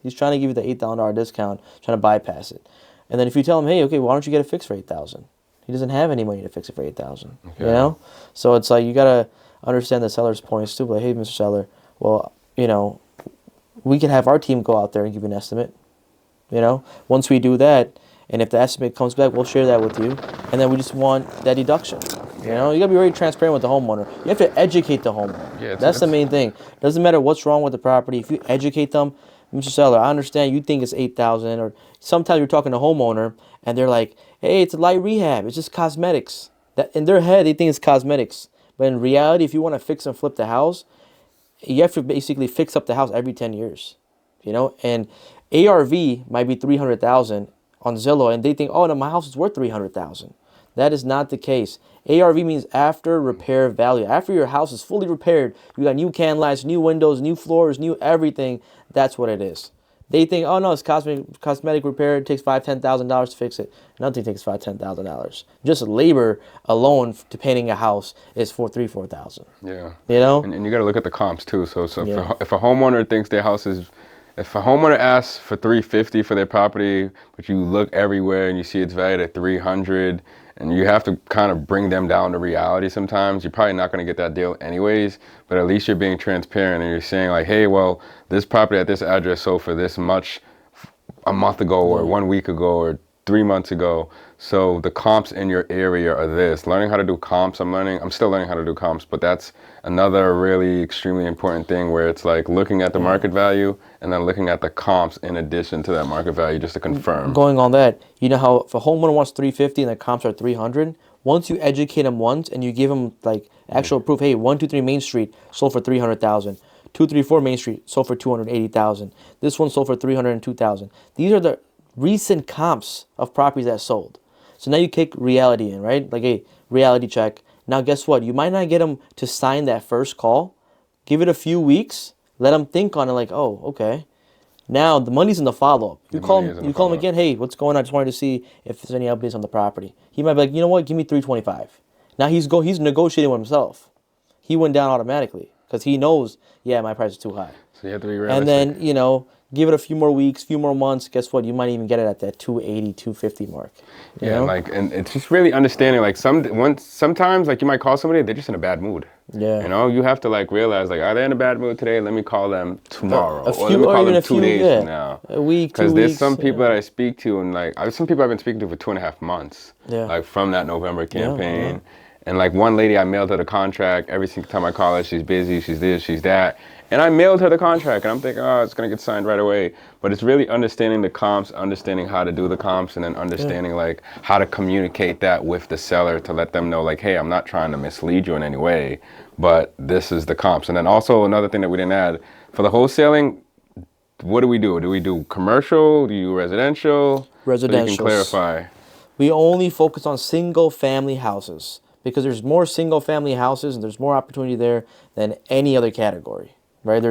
[SPEAKER 2] He's trying to give you the $8,000 discount, trying to bypass it. And then if you tell him, hey, okay, why don't you get it fixed for $8,000? He doesn't have any money to fix it for $8,000. Okay. So it's like you gotta understand the seller's point too. Like, hey, Mr. Seller, well, we can have our team go out there and give you an estimate. Once we do that, and if the estimate comes back, we'll share that with you. And then we just want that deduction. You gotta be very transparent with the homeowner. You have to educate the homeowner. Yeah, that's the main thing. Doesn't matter what's wrong with the property. If you educate them, Mr. Seller, I understand you think it's $8,000, or sometimes you're talking to a homeowner and they're like, hey, it's a light rehab. It's just cosmetics. That in their head, they think it's cosmetics. But in reality, if you want to fix and flip the house, you have to basically fix up the house every 10 years. And ARV might be $300,000 on Zillow, and they think, oh, no, my house is worth $300,000. That is not the case. ARV means after repair value. After your house is fully repaired, you got new can lights, new windows, new floors, new everything. That's what it is. They think, oh no, it's cosmetic repair. It takes $5,000-$10,000 to fix it. Nothing takes $5,000-$10,000. Just labor alone to painting a house is $4,000.
[SPEAKER 1] Yeah.
[SPEAKER 2] You know.
[SPEAKER 1] And you got to look at the comps too. So
[SPEAKER 2] Yeah.
[SPEAKER 1] if a homeowner thinks their house is, if a homeowner asks for $350 for their property, but you look everywhere and you see it's valued at $300, and you have to kind of bring them down to reality sometimes. You're probably not going to get that deal anyways, but at least you're being transparent and you're saying like, hey, well, this property at this address sold for this much a month ago or 1 week ago or 3 months ago. So the comps in your area are this. Learning how to do comps, I'm still learning how to do comps, but that's another really extremely important thing where it's like looking at the market value and then looking at the comps in addition to that market value just to confirm.
[SPEAKER 2] Going on that, you know how if a homeowner wants 350 and the comps are 300, once you educate them once and you give them like actual proof, hey, 123 Main Street sold for 300,000. 234 Main Street sold for 280,000. This one sold for 302,000. These are the recent comps of properties that sold. So now you kick reality in, right? Like a reality check. Now guess what? You might not get them to sign that first call. Give it a few weeks. Let them think on it like, oh, okay. Now the money's in the follow-up. You call him again, hey, what's going on? I just wanted to see if there's any updates on the property. He might be like, you know what? Give me 325. Now he's negotiating with himself. He went down automatically because he knows, yeah, my price is too high.
[SPEAKER 1] So you have to be realistic.
[SPEAKER 2] And then, give it a few more weeks, few more months. Guess what? You might even get it at that 280, 250 mark. You know?
[SPEAKER 1] And it's just really understanding. Like sometimes, like you might call somebody, they're just in a bad mood.
[SPEAKER 2] Yeah.
[SPEAKER 1] You have to like realize, like, are they in a bad mood today? Let me call them tomorrow,
[SPEAKER 2] A few,
[SPEAKER 1] or let me
[SPEAKER 2] or
[SPEAKER 1] call
[SPEAKER 2] even
[SPEAKER 1] them
[SPEAKER 2] a
[SPEAKER 1] 2
[SPEAKER 2] few,
[SPEAKER 1] days
[SPEAKER 2] yeah.
[SPEAKER 1] from now.
[SPEAKER 2] A week, 2
[SPEAKER 1] Because
[SPEAKER 2] weeks.
[SPEAKER 1] there's some people that I speak to, and like some people I've been speaking to for 2.5 months.
[SPEAKER 2] Yeah.
[SPEAKER 1] Like from that November campaign.
[SPEAKER 2] Yeah.
[SPEAKER 1] And like one lady, I mailed her the contract. Every single time I call her, she's busy, she's this, she's that. And I mailed her the contract, and I'm thinking, oh, it's gonna get signed right away. But it's really understanding the comps, understanding how to do the comps, and then understanding like how to communicate that with the seller to let them know, like, hey, I'm not trying to mislead you in any way, but this is the comps. And then also another thing that we didn't add for the wholesaling, what do we do? Do we do commercial? Do you do residential?
[SPEAKER 2] Residential.
[SPEAKER 1] So you can clarify.
[SPEAKER 2] We only focus on single family houses because there's more single family houses and there's more opportunity there than any other category, right?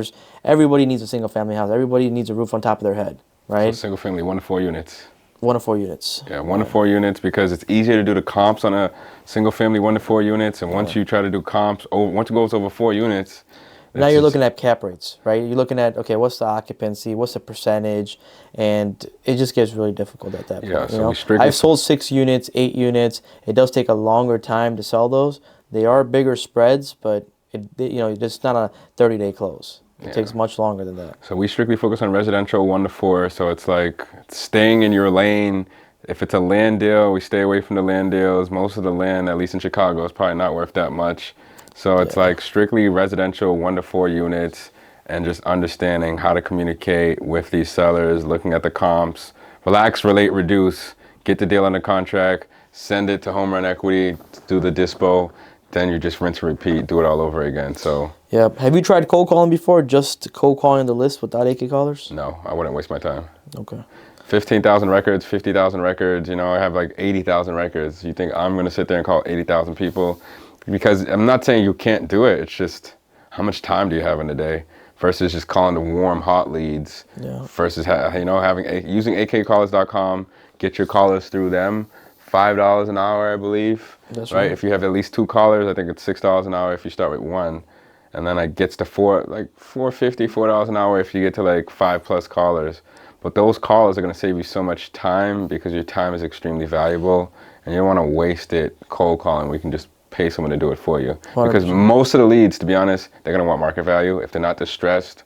[SPEAKER 2] Everybody needs a single family house. Everybody needs a roof on top of their head, right?
[SPEAKER 1] So single family, 1 to 4 units.
[SPEAKER 2] 1 to 4 units.
[SPEAKER 1] Yeah, 1 to 4 units because it's easier to do the comps on a single family 1 to 4 units. And once you try to do comps, once it goes over 4 units,
[SPEAKER 2] now you're looking at cap rates, right? You're looking at, okay, what's the occupancy, what's the percentage, and it just gets really difficult at that point.
[SPEAKER 1] Yeah, so we strictly...
[SPEAKER 2] I've sold 6 units, 8 units. It does take a longer time to sell those. They are bigger spreads, but it's not a 30-day close. It takes much longer than that.
[SPEAKER 1] So we strictly focus on residential 1 to 4. So it's like staying in your lane. If it's a land deal, we stay away from the land deals. Most of the land, at least in Chicago, is probably not worth that much. So it's like strictly residential 1 to 4 units and just understanding how to communicate with these sellers, looking at the comps, relax, relate, reduce, get the deal under contract, send it to Home Run Equity, do the dispo, then you just rinse and repeat, do it all over again. So
[SPEAKER 2] yeah. Have you tried cold calling before? Just cold calling the list without AK callers?
[SPEAKER 1] no, I wouldn't waste my time.
[SPEAKER 2] Okay.
[SPEAKER 1] 15,000 records, 50,000 records, I have like 80,000 records. You think I'm going to sit there and call 80,000 people? Because I'm not saying you can't do it. It's just how much time do you have in a day versus just calling the warm, hot leads versus using akcallers.com, get your callers through them, $5 an hour, I believe.
[SPEAKER 2] That's right.
[SPEAKER 1] If you have at least 2 callers, I think it's $6 an hour if you start with 1. And then it gets to $4.50, $4 an hour if you get to like 5+ callers. But those callers are going to save you so much time because your time is extremely valuable and you don't want to waste it cold calling. We can just pay someone to do it for you.
[SPEAKER 2] 100%.
[SPEAKER 1] Because most of the leads, to be honest, they're going to want market value. If they're not distressed,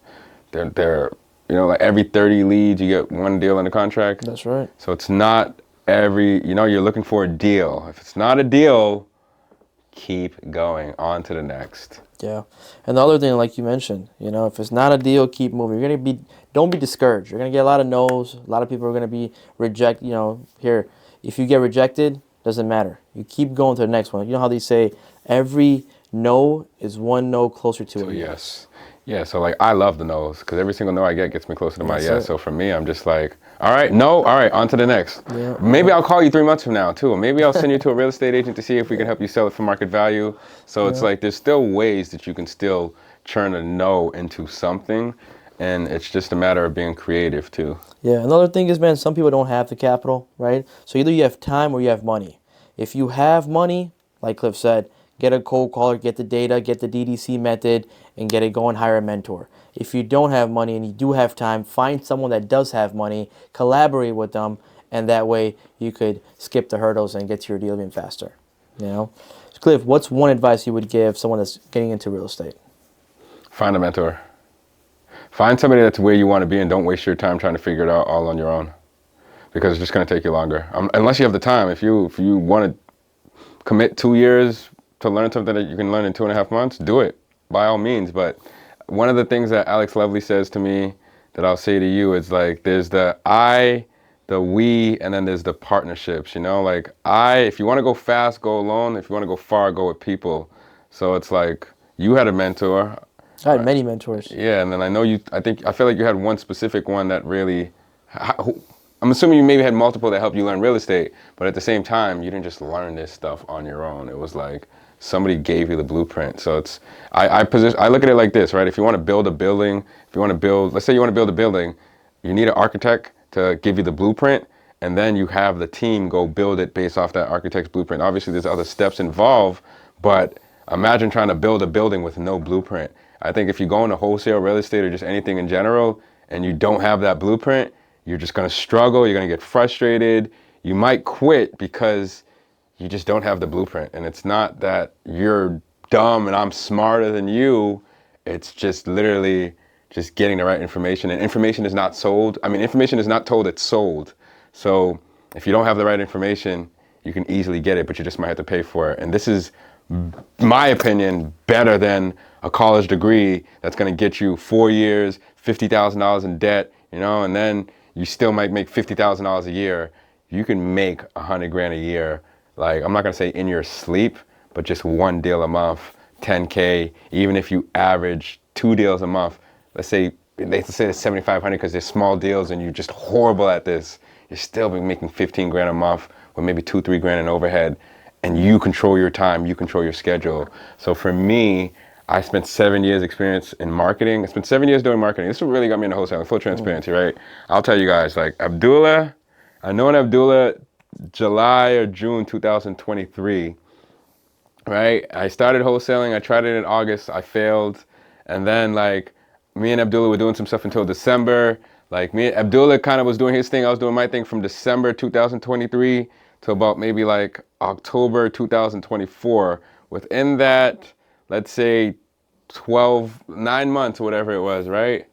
[SPEAKER 1] they're like every 30 leads, you get 1 deal in the contract.
[SPEAKER 2] That's right.
[SPEAKER 1] So it's not you're looking for a deal. If it's not a deal, keep going on to the next.
[SPEAKER 2] Yeah. And the other thing, like you mentioned, if it's not a deal, keep moving. Don't be discouraged. You're going to get a lot of no's. A lot of people are going to be rejected. If you get rejected, doesn't matter. You keep going to the next one. You know how they say every no is 1 no closer to a
[SPEAKER 1] yes. Yeah, so like I love the no's because every single no I get gets me closer to my
[SPEAKER 2] That's
[SPEAKER 1] yes.
[SPEAKER 2] it.
[SPEAKER 1] So for me, I'm just like, all right, no, all right, on to the next.
[SPEAKER 2] Yeah,
[SPEAKER 1] Maybe
[SPEAKER 2] yeah.
[SPEAKER 1] I'll call you 3 months from now too. Maybe I'll send you to a real estate agent to see if we can help you sell it for market value. So it's
[SPEAKER 2] Yeah.
[SPEAKER 1] like there's still ways that you can still turn a no into something, and it's just a matter of being creative too.
[SPEAKER 2] Yeah, another thing is, man, some people don't have the capital, right? So either you have time or you have money. If you have money, like Cliff said, get a cold caller, get the data, get the DDC method, and get it going, hire a mentor. If you don't have money and you do have time, find someone that does have money, collaborate with them, and that way you could skip the hurdles and get to your deal even faster. You know? So Cliff, what's one advice you would give someone that's getting into real estate?
[SPEAKER 1] Find a mentor. Find somebody that's where you want to be, and don't waste your time trying to figure it out all on your own, because it's just going to take you longer. Unless you have the time. If you want to commit 2 years to learn something that you can learn in 2.5 months, do it by all means. But one of the things that Alex Lovely says to me that I'll say to you is like, there's the I, the we, and then there's the partnerships. You know, like if you want to go fast, go alone. If you want to go far, go with people. So it's like you had a mentor.
[SPEAKER 2] I had many mentors.
[SPEAKER 1] Yeah, and then I feel like you had one specific one that really, I'm assuming you maybe had multiple that helped you learn real estate, but at the same time, you didn't just learn this stuff on your own. It was like somebody gave you the blueprint. So I look at it like this, right? If you want to build a building, let's say you want to build a building, you need an architect to give you the blueprint, and then you have the team go build it based off that architect's blueprint. Obviously, there's other steps involved, but imagine trying to build a building with no blueprint. I think if you go into wholesale real estate or just anything in general and you don't have that blueprint, you're just going to struggle. You're going to get frustrated. You might quit because you just don't have the blueprint. And it's not that you're dumb and I'm smarter than you. It's just literally just getting the right information. And information is not sold. I mean, information is not told, it's sold. So if you don't have the right information, you can easily get it, but you just might have to pay for it. And this is, my opinion, better than a college degree that's going to get you 4 years, $50,000 in debt, and then you still might make $50,000 a year. You can make $100,000 a year. Like, I'm not going to say in your sleep, but just one deal a month, 10K, even if you average 2 deals a month. Let's say it's 7,500 because they're small deals and you're just horrible at this. You're still be making 15 grand a month with maybe 2-3 grand in overhead, and you control your time, you control your schedule. So for me, I spent 7 years experience in marketing. I spent 7 years doing marketing. This is what really got me into wholesaling, full transparency, right? I'll tell you guys, like Abdullah, I known Abdullah July or June 2023, right? I started wholesaling. I tried it in August. I failed. And then like me and Abdullah were doing some stuff until December. Like me, Abdullah kind of was doing his thing. I was doing my thing from December 2023 to about maybe like October 2024. Within that, let's say 9 months or whatever it was, right?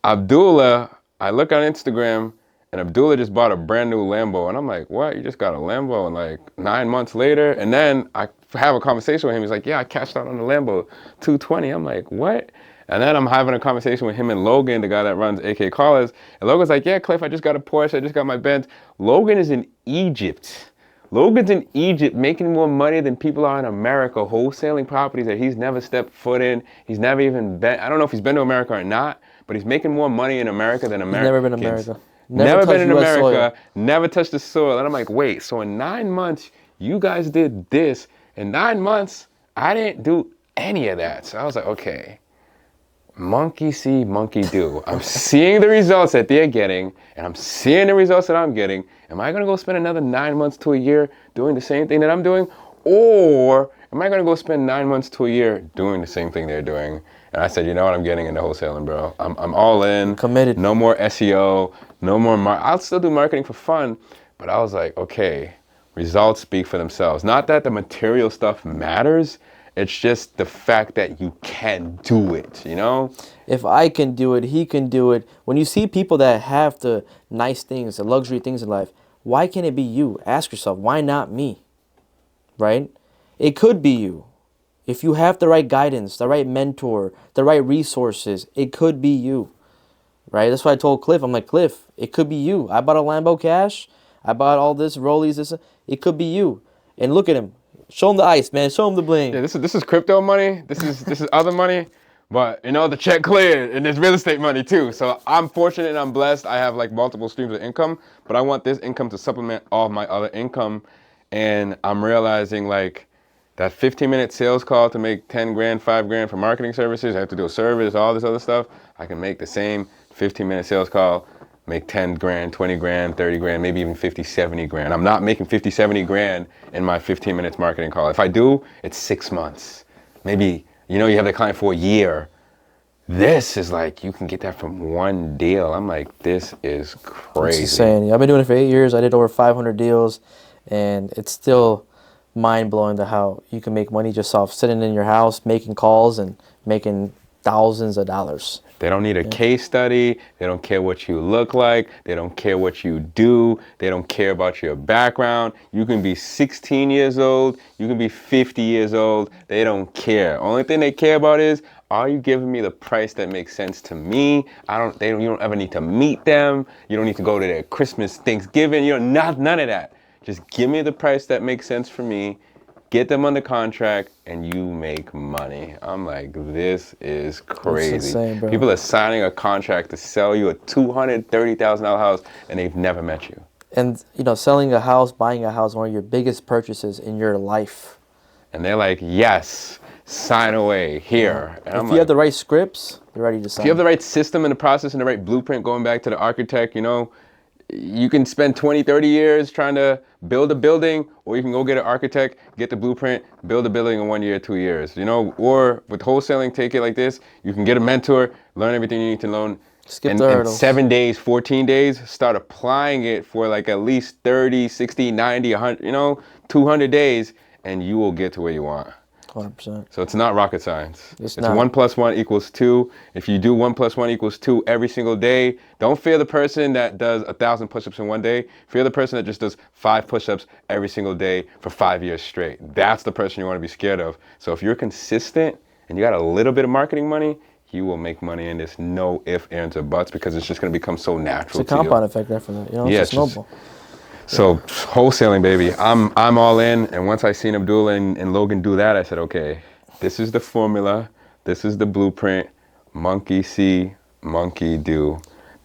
[SPEAKER 1] Abdullah, I look on Instagram and Abdullah just bought a brand new Lambo. And I'm like, what? You just got a Lambo? And like 9 months later? And then I have a conversation with him. He's like, yeah, I cashed out on the Lambo, 220. I'm like, what? And then I'm having a conversation with him and Logan, the guy that runs AK Callers. And Logan's like, yeah, Cliff, I just got a Porsche. I just got my Benz. Logan is in Egypt. Logan's in Egypt making more money than people are in America, wholesaling properties that he's never stepped foot in. He's never even been, I don't know if he's been to America or not, but he's making more money in America than Americans.
[SPEAKER 2] Never been to America.
[SPEAKER 1] Never been in
[SPEAKER 2] US
[SPEAKER 1] America,
[SPEAKER 2] soil.
[SPEAKER 1] never touched the soil. And I'm like, wait, so in 9 months, you guys did this. In 9 months, I didn't do any of that. So I was like, okay, monkey see, monkey do. I'm seeing the results that they're getting, and I'm seeing the results that I'm getting. Am I gonna go spend another 9 months to a year doing the same thing that I'm doing? Or am I gonna go spend 9 months to a year doing the same thing they're doing? And I said, you know what, I'm getting into wholesaling, bro. I'm all in.
[SPEAKER 2] Committed.
[SPEAKER 1] No more SEO, no more, I'll still do marketing for fun, but I was like, okay, results speak for themselves. Not that the material stuff matters, it's just the fact that you can do it,
[SPEAKER 2] If I can do it, he can do it. When you see people that have the nice things, the luxury things in life, why can't it be you? Ask yourself, why not me? Right? It could be you. If you have the right guidance, the right mentor, the right resources, it could be you. Right? That's why I told Cliff, I'm like, Cliff, it could be you. I bought a Lambo cash. I bought all this, Rollies, this. It could be you. And look at him. Show him the ice, man. Show him the bling.
[SPEAKER 1] Yeah, this is crypto money. This is other money. But you know, the check cleared, and there's real estate money too. So I'm fortunate and I'm blessed. I have like multiple streams of income, but I want this income to supplement all of my other income. And I'm realizing like that 15-minute sales call to make 10 grand, 5 grand for marketing services. I have to do a service, all this other stuff. I can make the same 15-minute sales call, make 10 grand, 20 grand, 30 grand, maybe even 50, 70 grand. I'm not making 50, 70 grand in my 15 minutes marketing call. If I do, it's 6 months. Maybe, you know, you have the client for a year. This is like, you can get that from one deal. I'm like, this is crazy.
[SPEAKER 2] It's insane. I've been doing it for 8 years. I did over 500 deals, and it's still mind-blowing to how you can make money just off sitting in your house, making calls, and making thousands of dollars.
[SPEAKER 1] They don't need a case study. They don't care what you look like. They don't care what you do. They don't care about your background. You can be 16 years old. You can be 50 years old. They don't care. Only thing they care about is, are you giving me the price that makes sense to me? You don't ever need to meet them. You don't need to go to their Christmas, Thanksgiving. None of that. Just give me the price that makes sense for me. Get them under contract, and you make money. I'm like, this is crazy.
[SPEAKER 2] That's insane, bro.
[SPEAKER 1] People are signing a contract to sell you a $230,000 house, and they've never met you.
[SPEAKER 2] And, you know, selling a house, buying a house, one of your biggest purchases in your life.
[SPEAKER 1] And they're like, yes, sign away here. And
[SPEAKER 2] if you have the right scripts, you're ready to sign.
[SPEAKER 1] If you have the right system and the process and the right blueprint, going back to the architect, you know, you can spend 20, 30 years trying to build a building, or you can go get an architect, get the blueprint, build a building in 1 year, 2 years, you know, or with wholesaling, take it like this. You can get a mentor, learn everything you need to learn.
[SPEAKER 2] Skip the hurdles.
[SPEAKER 1] In 7 days, 14 days, start applying it for like at least 30, 60, 90, 100, you know, 200 days, and you will get to where you want.
[SPEAKER 2] 100%.
[SPEAKER 1] So it's not rocket science.
[SPEAKER 2] It's
[SPEAKER 1] not. 1 + 1 = 2. If you do 1 + 1 = 2 every single day, don't fear the person that does 1,000 push-ups in 1 day. Fear the person that just does 5 push-ups every single day for 5 years straight. That's the person you want to be scared of. So if you're consistent and you got a little bit of marketing money, you will make money, and there's no ifs, ands, or buts, because it's just going to become so natural.
[SPEAKER 2] It's a compound effect after that. You know, it's a snowball.
[SPEAKER 1] So wholesaling, baby, I'm all in. And once I seen Abdul and Logan do that, I said, okay, this is the formula. This is the blueprint. Monkey see, monkey do.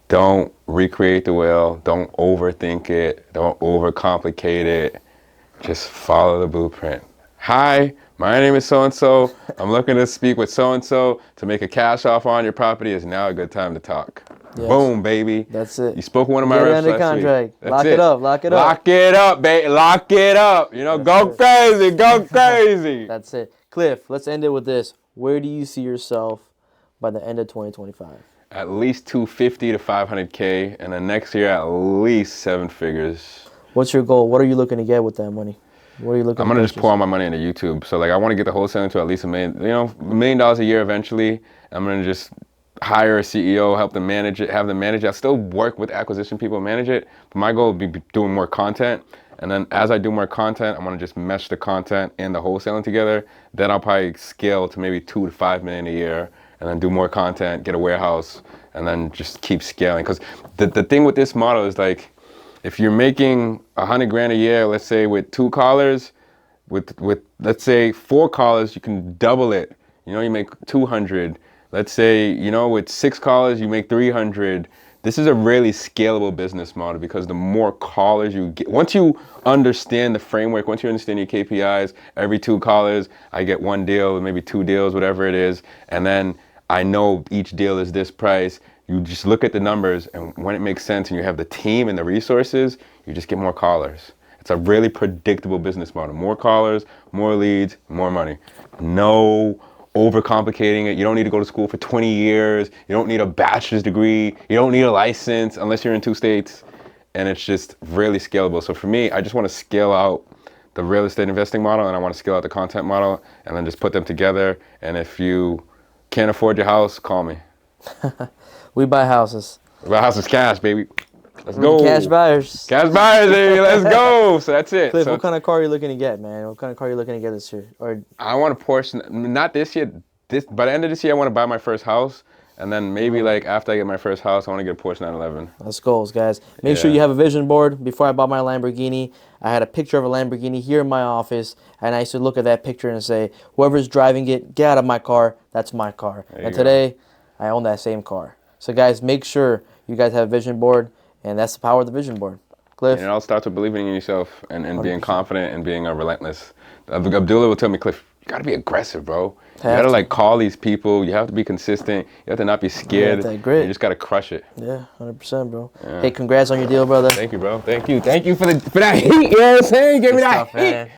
[SPEAKER 1] Don't recreate the wheel. Don't overthink it. Don't overcomplicate it. Just follow the blueprint. Hi, my name is so-and-so. I'm looking to speak with so-and-so to make a cash offer on your property. Is now a good time to talk. Yes. Boom, baby.
[SPEAKER 2] That's it.
[SPEAKER 1] You spoke with one of my reps last
[SPEAKER 2] contract.
[SPEAKER 1] week.
[SPEAKER 2] Lock it up. Lock it up.
[SPEAKER 1] Lock it up, baby. Lock it up. You know, go crazy. Go crazy.
[SPEAKER 2] That's it. Cliff, let's end it with this. Where do you see yourself by the end of 2025?
[SPEAKER 1] At least 250 to 500K, and then next year at least 7 figures.
[SPEAKER 2] What's your goal? What are you looking to get with that money? What are you looking?
[SPEAKER 1] I'm gonna just pour all my money into YouTube. So like, I want to get the wholesaling to at least $1 million. You know, $1 million a year eventually. I'm gonna just hire a CEO, help them manage it, have them manage it. I still work with acquisition people, manage it. But my goal would be doing more content. And then as I do more content, I'm gonna just mesh the content and the wholesaling together. Then I'll probably scale to maybe 2 to 5 million a year, and then do more content, get a warehouse, and then just keep scaling. Because the thing with this model is like, if you're making 100 grand a year, let's say with 2 callers, with let's say 4 callers, you can double it. You know, you make 200. Let's say, you know, with 6 callers, you make 300. This is a really scalable business model, because the more callers you get, once you understand the framework, once you understand your KPIs, every 2 callers, I get 1 deal, maybe 2 deals, whatever it is. And then I know each deal is this price. You just look at the numbers, and when it makes sense and you have the team and the resources, you just get more callers. It's a really predictable business model. More callers, more leads, more money. No overcomplicating it. You don't need to go to school for 20 years. You don't need a bachelor's degree. You don't need a license unless you're in 2 states. And it's just really scalable. So for me, I just want to scale out the real estate investing model, and I want to scale out the content model, and then just put them together. And if you can't afford your house, call me.
[SPEAKER 2] We buy houses.
[SPEAKER 1] We buy houses cash, baby. Let's go.
[SPEAKER 2] Cash buyers.
[SPEAKER 1] Cash buyers, baby. Let's go. So that's it.
[SPEAKER 2] Cliff,
[SPEAKER 1] so
[SPEAKER 2] what kind of car are you looking to get, man? What kind of car are you looking to get this year? Or
[SPEAKER 1] I want a Porsche. Not this year. By the end of this year, I want to buy my first house. And then maybe like after I get my first house, I want to get a Porsche 911.
[SPEAKER 2] That's goals, guys. Make sure you have a vision board. Before I bought my Lamborghini, I had a picture of a Lamborghini here in my office, and I used to look at that picture and say, whoever's driving it, get out of my car. That's my car. And today, I own that same car. So, guys, make sure you guys have a vision board, and that's the power of the vision board. Cliff?
[SPEAKER 1] And it all starts with believing in yourself and being confident and being relentless. Abdullah will tell me, Cliff, you gotta be aggressive, bro. You gotta like call these people. You have to be consistent. You have to not be scared.
[SPEAKER 2] that grit.
[SPEAKER 1] You just gotta crush it.
[SPEAKER 2] Yeah, 100%, bro. Yeah. Hey, congrats on your deal, brother.
[SPEAKER 1] Thank you, bro. Thank you. Thank you for that heat. You know what I'm saying? Give me that heat.